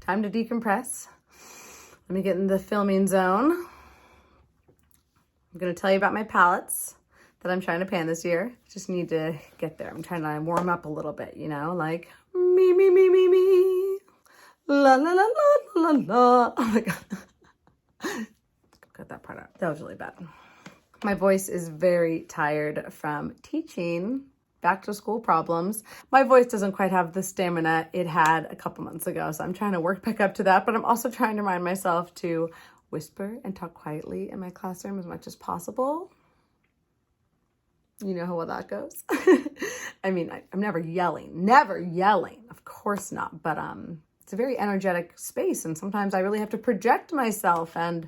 time to decompress. Let me get in the filming zone. I'm gonna tell you about my palettes that I'm trying to pan this year. Just need to get there. I'm trying to warm up a little bit, you know, like me, me, me, me, me. La, la, la, la, la, la. Oh my God. Cut that part out. That was really bad. My voice is very tired from teaching back to school problems. My voice doesn't quite have the stamina it had a couple months ago, so I'm trying to work back up to that, but I'm also trying to remind myself to whisper and talk quietly in my classroom as much as possible. You know how well that goes. I mean, I'm never yelling, of course not, but it's a very energetic space, and sometimes I really have to project myself, and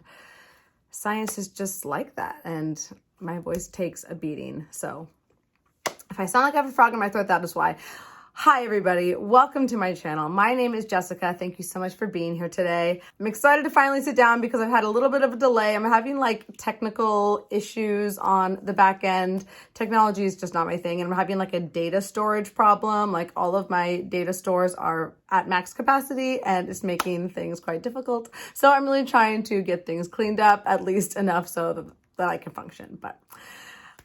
science is just like that, and my voice takes a beating, so if I sound like I have a frog in my throat, that is why. Hi, everybody. Welcome to my channel. My name is Jessica. Thank you so much for being here today. I'm excited to finally sit down because I've had a little bit of a delay. I'm having like technical issues on the back end. Technology is just not my thing. And I'm having like a data storage problem. Like all of my data stores are at max capacity and it's making things quite difficult. So I'm really trying to get things cleaned up, at least enough so that I can function. But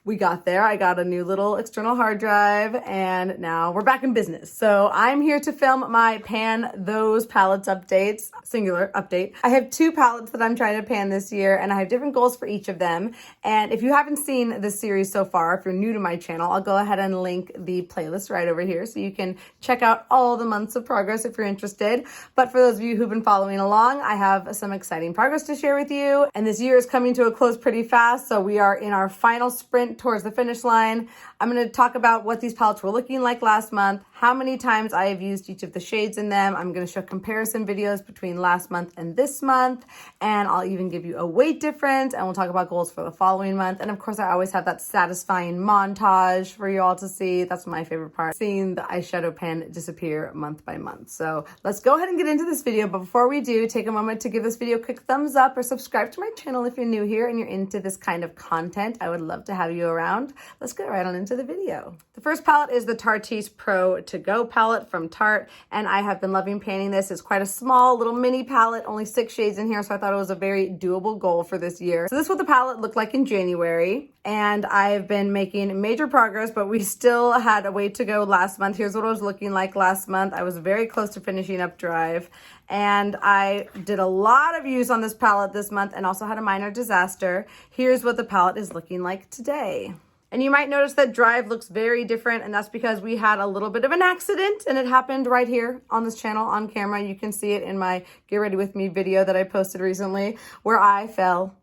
we got there. I got a new little external hard drive and now we're back in business. So I'm here to film my pan those palettes updates, singular update. I have 2 palettes that I'm trying to pan this year and I have different goals for each of them. And if you haven't seen this series so far, if you're new to my channel, I'll go ahead and link the playlist right over here so you can check out all the months of progress if you're interested. But for those of you who've been following along, I have some exciting progress to share with you. And this year is coming to a close pretty fast. So we are in our final sprint towards the finish line. I'm going to talk about what these palettes were looking like last month, how many times I have used each of the shades in them. I'm going to show comparison videos between last month and this month, and I'll even give you a weight difference, and we'll talk about goals for the following month. And of course, I always have that satisfying montage for you all to see. That's my favorite part, seeing the eyeshadow pan disappear month by month. So let's go ahead and get into this video. But before we do, take a moment to give this video a quick thumbs up or subscribe to my channel if you're new here and you're into this kind of content. I would love to have you around. Let's get right on into the video. The first palette is the Tarteist Pro To Go palette from Tarte, and I have been loving panning this. It's quite a small little mini palette, only 6 shades in here, so I thought it was a very doable goal for this year. So this is what the palette looked like in January, and I've been making major progress, but we still had a way to go last month. Here's what it was looking like last month. I was very close to finishing up Drive, and I did a lot of use on this palette this month and also had a minor disaster. Here's what the palette is looking like today. And you might notice that Drive looks very different, and that's because we had a little bit of an accident, and it happened right here on this channel on camera. You can see it in my Get Ready With Me video that I posted recently, where I fell.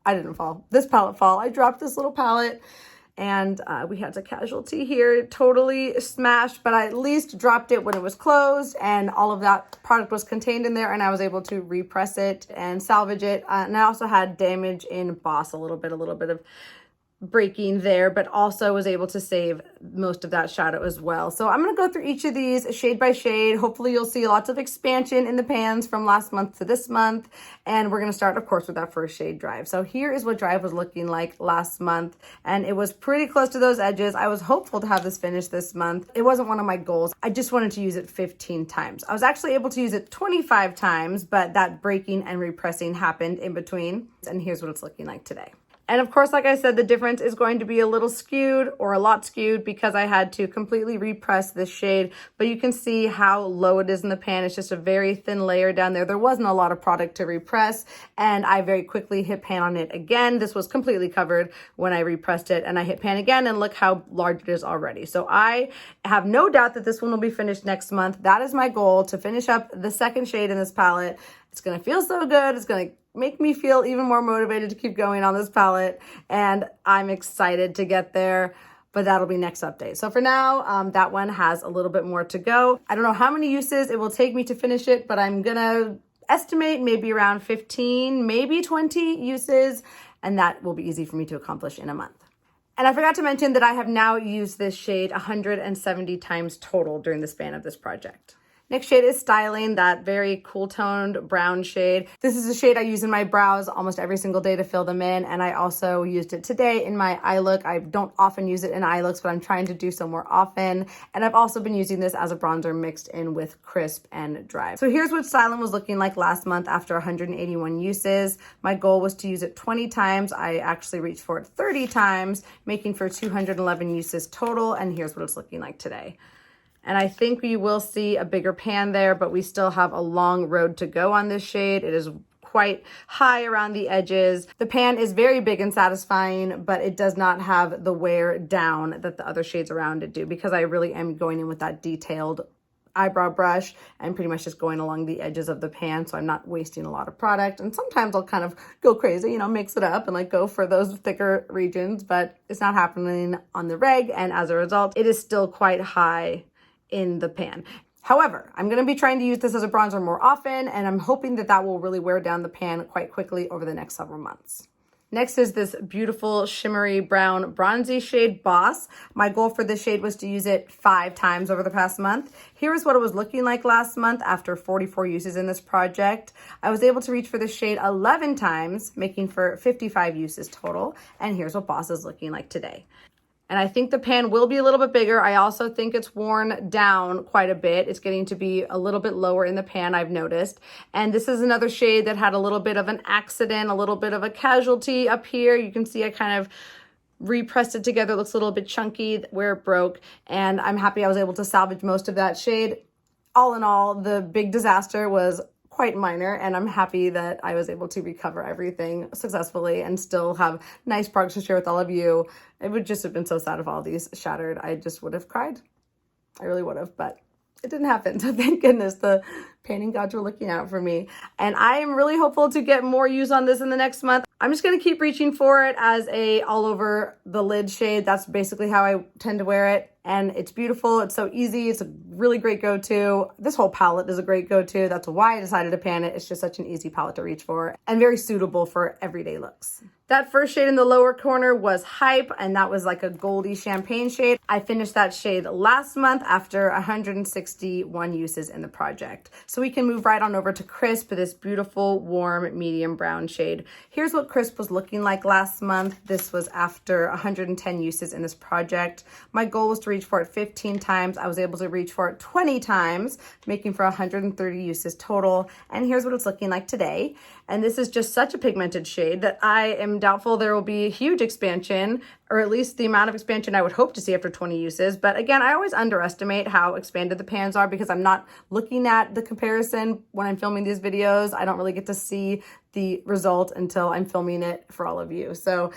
I didn't fall. This palette fell. I dropped this little palette, and we had a casualty here. Totally smashed, but I at least dropped it when it was closed, and all of that product was contained in there, and I was able to repress it and salvage it. And I also had damage in emboss, a little bit of breaking there, but also was able to save most of that shadow as well. So I'm going to go through each of these shade by shade. Hopefully you'll see lots of expansion in the pans from last month to this month. And we're going to start, of course, with that first shade, Drive. So here is what Drive was looking like last month. And it was pretty close to those edges. I was hopeful to have this finished this month. It wasn't one of my goals. I just wanted to use it 15 times. I was actually able to use it 25 times, but that breaking and repressing happened in between. And here's what it's looking like today. And of course, like I said, the difference is going to be a little skewed or a lot skewed because I had to completely repress this shade, but you can see how low it is in the pan. It's just a very thin layer down there. There wasn't a lot of product to repress, and I very quickly hit pan on it again. This was completely covered when I repressed it, and I hit pan again, and look how large it is already. So I have no doubt that this one will be finished next month. That is my goal, to finish up the second shade in this palette. It's going to feel so good. It's going to make me feel even more motivated to keep going on this palette, and I'm excited to get there, but that'll be next update. So for now, that one has a little bit more to go. I don't know how many uses it will take me to finish it, but I'm gonna estimate maybe around 15, maybe 20 uses, and that will be easy for me to accomplish in a month. And I forgot to mention that I have now used this shade 170 times total during the span of this project. Next shade is Styling, that very cool toned brown shade. This is a shade I use in my brows almost every single day to fill them in, and I also used it today in my eye look. I don't often use it in eye looks, but I'm trying to do so more often. And I've also been using this as a bronzer mixed in with Crisp and Dry. So here's what Styling was looking like last month after 181 uses. My goal was to use it 20 times. I actually reached for it 30 times, making for 211 uses total, and here's what it's looking like today. And I think we will see a bigger pan there, but we still have a long road to go on this shade. It is quite high around the edges. The pan is very big and satisfying, but it does not have the wear down that the other shades around it do, because I really am going in with that detailed eyebrow brush and pretty much just going along the edges of the pan, so I'm not wasting a lot of product. And sometimes I'll kind of go crazy, mix it up and like go for those thicker regions, but it's not happening on the reg, and as a result, it is still quite high in the pan. However, I'm going to be trying to use this as a bronzer more often, and I'm hoping that that will really wear down the pan quite quickly over the next several months. Next is this beautiful shimmery brown bronzy shade, Boss. My goal for this shade was to use it 5 times over the past month. Here is what it was looking like last month after 44 uses in this project. I was able to reach for this shade 11 times, making for 55 uses total. And here's what Boss is looking like today. And I think the pan will be a little bit bigger. I also think it's worn down quite a bit. It's getting to be a little bit lower in the pan, I've noticed. And this is another shade that had a little bit of an accident, a little bit of a casualty up here. You can see I kind of repressed it together. It looks a little bit chunky where it broke. And I'm happy I was able to salvage most of that shade. All in all, the big disaster was quite minor, and I'm happy that I was able to recover everything successfully and still have nice products to share with all of you. It would just have been so sad if all these shattered. I just would have cried. I really would have, but it didn't happen. So thank goodness the painting gods were looking out for me. And I am really hopeful to get more use on this in the next month. I'm just going to keep reaching for it as a all over the lid shade. That's basically how I tend to wear it. And it's beautiful. It's so easy. It's a really great go-to. This whole palette is a great go-to. That's why I decided to pan it. It's just such an easy palette to reach for and very suitable for everyday looks. That first shade in the lower corner was Hype, and that was like a goldy champagne shade. I finished that shade last month after 161 uses in the project. So we can move right on over to Crisp, this beautiful, warm, medium brown shade. Here's what Crisp was looking like last month. This was after 110 uses in this project. My goal was to reach for it 15 times. I was able to reach for it 20 times, making for 130 uses total. And here's what it's looking like today. And this is just such a pigmented shade that I am doubtful there will be a huge expansion, or at least the amount of expansion I would hope to see after 20 uses. But again, I always underestimate how expanded the pans are because I'm not looking at the comparison when I'm filming these videos. I don't really get to see the result until I'm filming it for all of you. So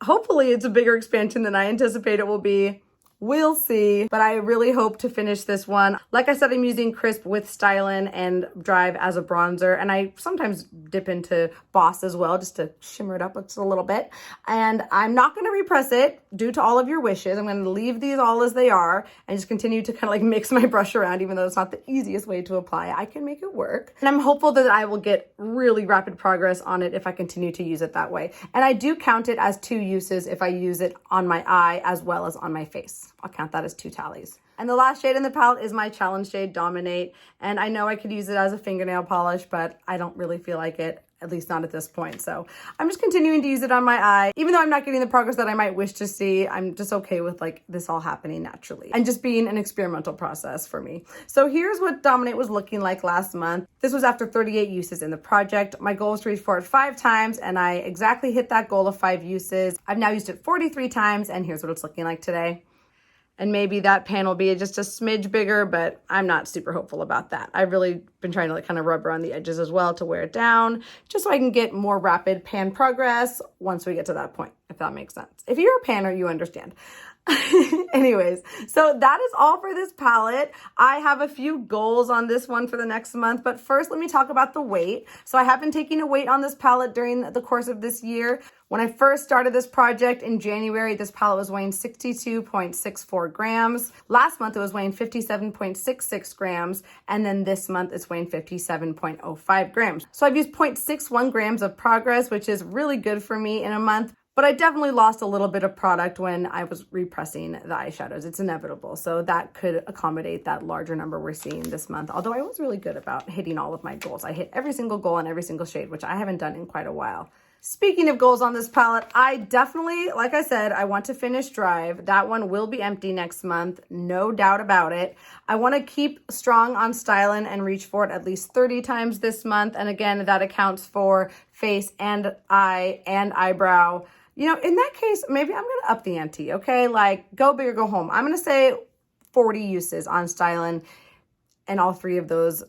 hopefully it's a bigger expansion than I anticipate it will be. We'll see, but I really hope to finish this one. Like I said, I'm using Crisp with Styling and Drive as a bronzer, and I sometimes dip into Boss as well just to shimmer it up just a little bit. And I'm not going to repress it due to all of your wishes. I'm going to leave these all as they are and just continue to kind of like mix my brush around, even though it's not the easiest way to apply. I can make it work. And I'm hopeful that I will get really rapid progress on it if I continue to use it that way. And I do count it as 2 uses if I use it on my eye as well as on my face. I'll count that as 2 tallies. And the last shade in the palette is my challenge shade, Dominate. And I know I could use it as a fingernail polish, but I don't really feel like it, at least not at this point. So I'm just continuing to use it on my eye. Even though I'm not getting the progress that I might wish to see, I'm just okay with like this all happening naturally and just being an experimental process for me. So here's what Dominate was looking like last month. This was after 38 uses in the project. My goal was to reach for it 5 times, and I exactly hit that goal of 5 uses. I've now used it 43 times, and here's what it's looking like today. And maybe that pan will be just a smidge bigger, but I'm not super hopeful about that. I've really been trying to like kind of rub around the edges as well to wear it down, just so I can get more rapid pan progress once we get to that point, if that makes sense. If you're a panner, you understand. Anyways, so that is all for this palette. I have a few goals on this one for the next month, but first let me talk about the weight. So I have been taking a weight on this palette during the course of this year. When I first started this project in January, this palette was weighing 62.64 grams. Last month, it was weighing 57.66 grams. And then this month, it's weighing 57.05 grams. So I've used 0.61 grams of progress, which is really good for me in a month. But I definitely lost a little bit of product when I was repressing the eyeshadows. It's inevitable. So that could accommodate that larger number we're seeing this month. Although I was really good about hitting all of my goals. I hit every single goal on every single shade, which I haven't done in quite a while. Speaking of goals on this palette, I definitely, like I said, I want to finish Drive. That one will be empty next month, no doubt about it. I want to keep strong on styling and reach for it at least 30 times this month. And again, that accounts for face and eye and eyebrow. You know, in that case, maybe I'm going to up the ante, okay? Like, go big or go home. I'm going to say 40 uses on styling, and all 3 of those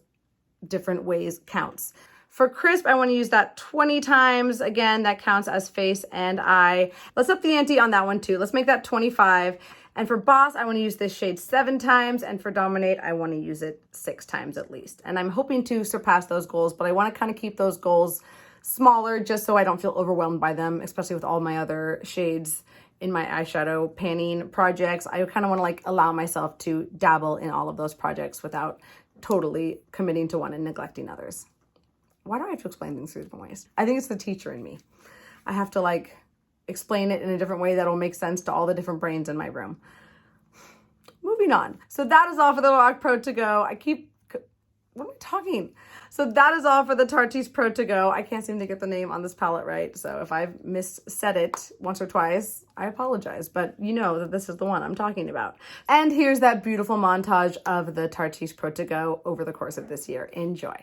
different ways counts. For crisp, I want to use that 20 times. Again, that counts as face and eye. Let's up the ante on that one too. Let's make that 25. And for Boss, I want to use this shade 7 times. And for Dominate, I want to use it 6 times at least. And I'm hoping to surpass those goals, but I want to kind of keep those goals smaller just so I don't feel overwhelmed by them, especially with all my other shades in my eyeshadow panning projects. I kind of want to like allow myself to dabble in all of those projects without totally committing to one and neglecting others. Why do I have to explain things 3 different ways? I think it's the teacher in me. I have to like explain it in a different way that'll make sense to all the different brains in my room. Moving on. So that is all for the Lorac Pro To Go. What am I talking? So that is all for the Tarteist Pro To Go. I can't seem to get the name on this palette right. So if I've missaid it once or twice, I apologize. But you know that this is the one I'm talking about. And here's that beautiful montage of the Tarteist Pro To Go over the course of this year. Enjoy.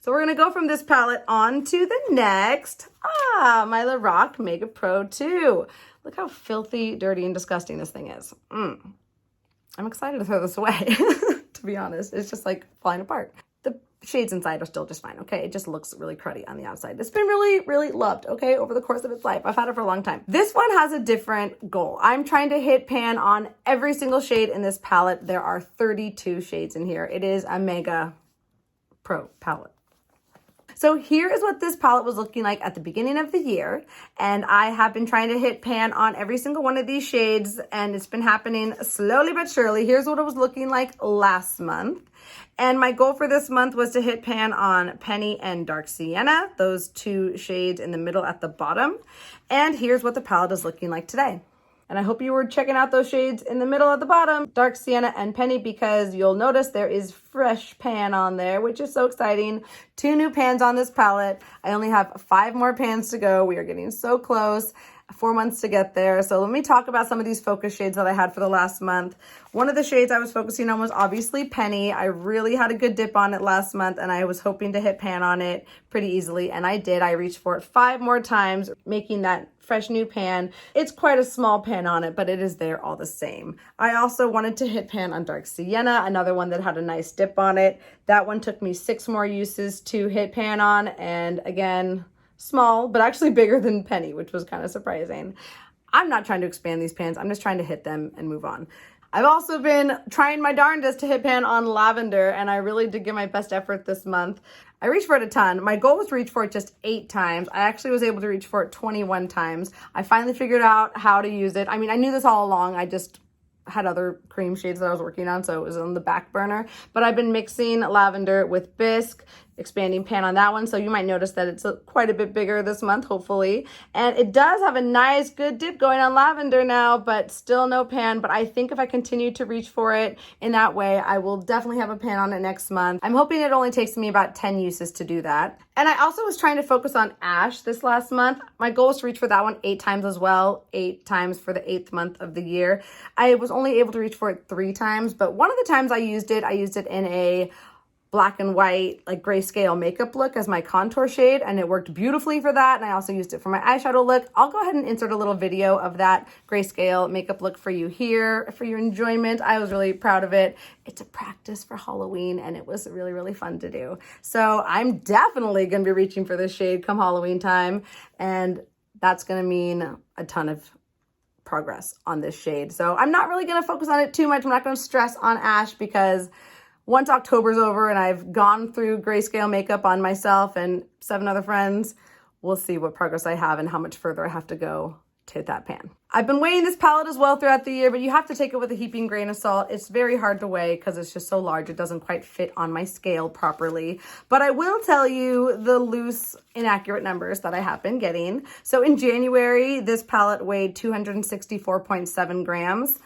So we're going to go from this palette on to the next. My Lorac MegaPro2. Look how filthy, dirty, and disgusting this thing is. I'm excited to throw this away, to be honest. It's just like falling apart. The shades inside are still just fine, okay? It just looks really cruddy on the outside. It's been really, really loved, okay, over the course of its life. I've had it for a long time. This one has a different goal. I'm trying to hit pan on every single shade in this palette. There are 32 shades in here. It is a Mega Pro palette. So here is what this palette was looking like at the beginning of the year. And I have been trying to hit pan on every single one of these shades, and it's been happening slowly but surely. Here's what it was looking like last month. And my goal for this month was to hit pan on Penny and Dark Sienna, those 2 shades in the middle at the bottom. And here's what the palette is looking like today. And I hope you were checking out those shades in the middle at the bottom, Dark Sienna and Penny, because you'll notice there is fresh pan on there, which is so exciting. 2 new pans on this palette. I only have 5 more pans to go. We are getting so close. 4 months to get there. So let me talk about some of these focus shades that I had for the last month. One of the shades I was focusing on was obviously Penny. I really had a good dip on it last month, and I was hoping to hit pan on it pretty easily, and I did. I reached for it 5 more times, making that fresh new pan. It's quite a small pan on it, but it is there all the same. I also wanted to hit pan on Dark Sienna, another one that had a nice dip on it. That one took me 6 more uses to hit pan on, and again, small, but actually bigger than Penny, which was kind of surprising. I'm not trying to expand these pans. I'm just trying to hit them and move on. I've also been trying my darndest to hit pan on Lavender, and I really did give my best effort this month. I reached for it a ton. My goal was to reach for it just 8 times. I actually was able to reach for it 21 times. I finally figured out how to use it. I mean, I knew this all along. I just had other cream shades that I was working on, so it was on the back burner. But I've been mixing Lavender with Bisque expanding pan on that one, so you might notice that it's quite a bit bigger this month, hopefully. And it does have a nice good dip going on lavender now, but still no pan. But I think if I continue to reach for it in that way, I will definitely have a pan on it next month. I'm hoping it only takes me about 10 uses to do that. And I also was trying to focus on ash this last month. My goal was to reach for that one 8 times as well, 8 times for the 8th month of the year. I was only able to reach for it 3 times, but one of the times I used it in a black and white, like grayscale makeup look as my contour shade, and it worked beautifully for that. And I also used it for my eyeshadow look. I'll go ahead and insert a little video of that grayscale makeup look for you here for your enjoyment. I was really proud of it. It's a practice for Halloween, and it was really, really fun to do. So I'm definitely going to be reaching for this shade come Halloween time, and that's going to mean a ton of progress on this shade. So I'm not really going to focus on it too much. I'm not going to stress on ash, because once October's over and I've gone through grayscale makeup on myself and 7 other friends, we'll see what progress I have and how much further I have to go to hit that pan. I've been weighing this palette as well throughout the year, but you have to take it with a heaping grain of salt. It's very hard to weigh because it's just so large. It doesn't quite fit on my scale properly. But I will tell you the loose, inaccurate numbers that I have been getting. So in January, this palette weighed 264.7 grams.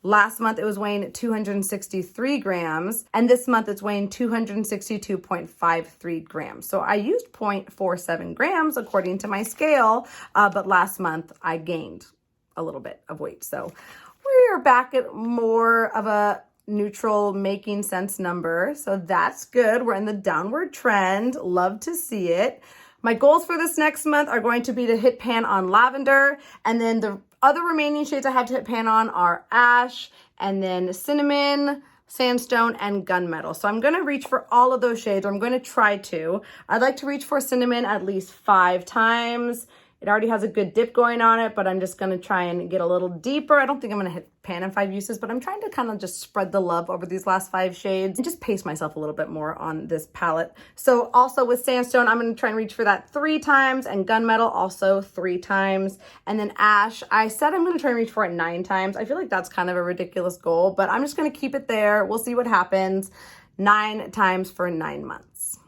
Last month, it was weighing 263 grams, and this month it's weighing 262.53 grams. So I used 0.47 grams according to my scale, but last month I gained a little bit of weight. So we're back at more of a neutral, making sense number. So that's good. We're in the downward trend. Love to see it. My goals for this next month are going to be to hit pan on lavender, and then the other remaining shades I have to hit pan on are ash, and then cinnamon, sandstone, and gunmetal. So I'm going to reach for all of those shades. I'm going to try to. I'd like to reach for cinnamon at least 5 times. It already has a good dip going on it, but I'm just going to try and get a little deeper. I don't think I'm going to hit pan in 5 uses, but I'm trying to kind of just spread the love over these last 5 shades and just pace myself a little bit more on this palette. So also with sandstone, I'm going to try and reach for that 3 times, and gunmetal also 3 times. And then ash, I said I'm going to try and reach for it 9 times. I feel like that's kind of a ridiculous goal, but I'm just going to keep it there. We'll see what happens. 9 times for 9 months.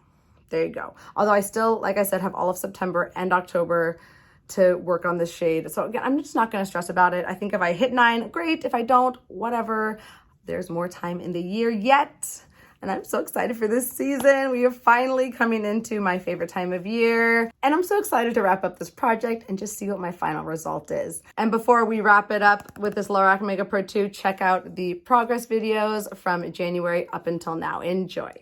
There you go. Although I still, like I said, have all of September and October to work on this shade. So again, I'm just not going to stress about it. I think if I hit 9, great. If I don't, whatever. There's more time in the year yet. And I'm so excited for this season. We are finally coming into my favorite time of year. And I'm so excited to wrap up this project and just see what my final result is. And before we wrap it up with this Lorac MegaPro2, check out the progress videos from January up until now. Enjoy.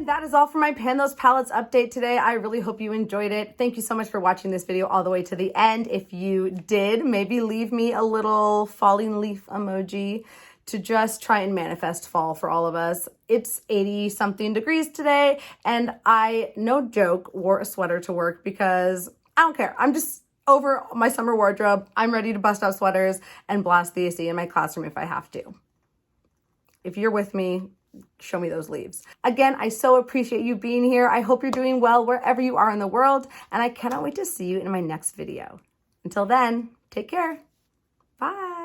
That is all for my Pan Those Palettes update today. I really hope you enjoyed it. Thank you so much for watching this video all the way to the end. If you did, maybe leave me a little falling leaf emoji to just try and manifest fall for all of us. It's 80 something degrees today, and I, no joke, wore a sweater to work because I don't care. I'm just over my summer wardrobe. I'm ready to bust out sweaters and blast the AC in my classroom if I have to. If you're with me, show me those leaves. Again, I so appreciate you being here. I hope you're doing well wherever you are in the world, and I cannot wait to see you in my next video. Until then, take care. Bye.